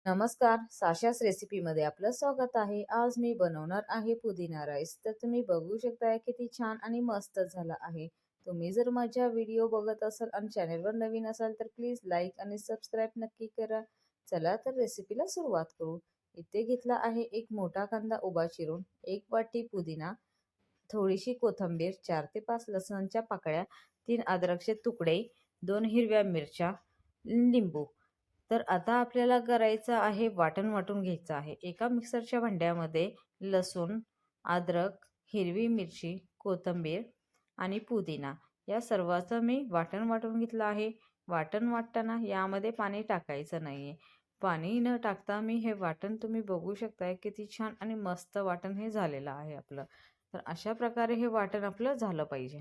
नमस्कार, साशास रेसिपीमध्ये आपलं स्वागत आहे. आज मी बनवणार आहे पुदिना राईस. तर तुम्ही बघू शकताय किती छान आणि मस्त झाला आहे. तुम्ही जर माझ्या व्हिडिओ बघत असाल आणि चॅनलवर नवीन असाल तर प्लीज लाईक आणि सबस्क्राईब नक्की करा. चला तर रेसिपीला सुरुवात करू. इथे घेतला आहे एक मोठा कांदा उभा चिरून, 1 वाटी पुदिना, थोडीशी कोथिंबीर, 4 ते 5 लसणाच्या पाकळ्या, 3 अद्रकचे तुकडे, 2 हिरव्या मिरच्या, लिंबू. तर आता आपल्याला करायचं आहे वाटण वाटून घ्यायचं आहे. एका मिक्सरच्या भांड्यामध्ये लसूण, अद्रक, हिरवी मिरची, कोथिंबीर आणि पुदिना या सर्वाचं मी वाटण वाटून घेतलं आहे. वाटण वाटताना यामध्ये पाणी टाकायचं नाहीये. पाणी न टाकता मी हे वाटण तुम्ही बघू शकताय किती छान आणि मस्त वाटण हे झालेलं आहे आपलं. तर अशा प्रकारे हे वाटण आपलं झालं पाहिजे.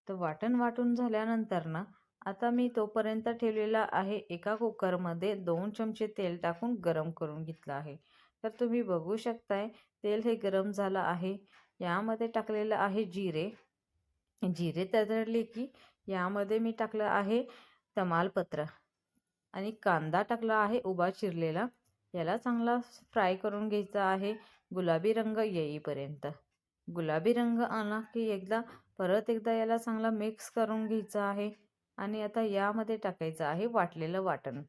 तर वाटण वाटून झाल्यानंतर ना आता मी तोपर्यंत ठेवलेला आहे एका कुकरमध्ये 2 चमचे तेल टाकून गरम करून घेतलं आहे. तर तुम्ही बघू शकताय तेल हे गरम झालं आहे. यामध्ये टाकलेलं आहे जिरे. जिरे तडतडले की यामध्ये मी टाकलं आहे तमालपत्र आणि कांदा टाकला आहे उभा चिरलेला. याला चांगला फ्राय करून घ्यायचा आहे गुलाबी रंग येईपर्यंत. गुलाबी रंग आला की परत एकदा याला चांगला मिक्स करून घ्यायचा आहे आणि आता यामध्ये टाकायचं आहे वाटलेलं वाटण.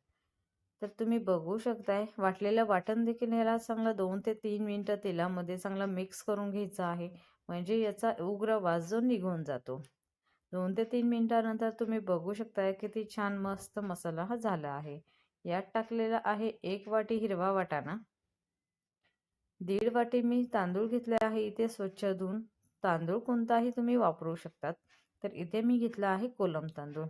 तर तुम्ही बघू शकताय वाटलेलं वाटण देखील याला चांगलं 2 ते 3 मिनिटं तेलामध्ये चांगला मिक्स करून घ्यायचं आहे. म्हणजे याचा उग्र वास जो निघून जातो. 2 ते 3 मिनिटानंतर तुम्ही बघू शकताय किती छान मस्त मसाला हा झाला आहे. यात टाकलेला आहे 1 वाटी हिरवा वाटाणा, 1.5 वाटी मी तांदूळ घेतले आहे इथे स्वच्छ धुवून. तांदूळ कोणताही तुम्ही वापरू शकतात. तर इथे मी घेतला आहे कोलम तांदूळ.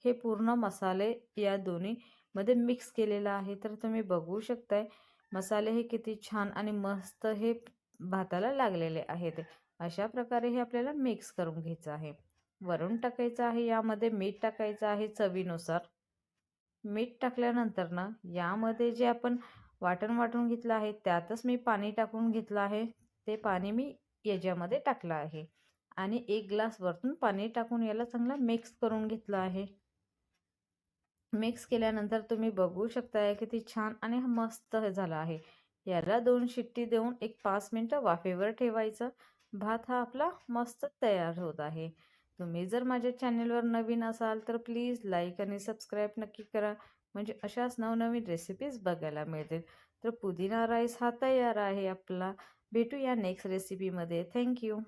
हे पूर्ण मसाले या दोन्ही मध्ये मिक्स केलेला आहे. तर तुम्ही बघू शकताय मसाले हे किती छान आणि मस्त हे भाताला लागलेले आहेत. अशा प्रकारे हे आपल्याला मिक्स करून घ्यायचं आहे. वरून टाकायचं आहे यामध्ये मीठ टाकायचं आहे चवीनुसार. मीठ टाकल्यानंतर ना यामध्ये जे आपण वाटण वाटून घेतलं आहे त्यातच मी पाणी टाकून घेतलं आहे. ते पाणी मी याच्यामध्ये टाकलं आहे आणि 1 ग्लास वरतून पाणी टाकून याला चांगला मिक्स करून घेतलं आहे. मिक्स केल्यानंतर तुम्ही बघू शकताय किती छान आणि मस्त झाला आहे. याला 2 शिट्टी देऊन एक 5 मिनिटं वाफेवर ठेवायचं. भात हा आपला मस्त तयार होत आहे. तुम्ही जर माझ्या चॅनलवर नवीन असाल तर प्लीज लाईक आणि सबस्क्राईब नक्की करा. म्हणजे अशाच नवनवीन रेसिपीज बघायला मिळतील. तर पुदिना राईस हा तयार आहे आपला. भेटूया नेक्स्ट रेसिपीमध्ये. Thank you.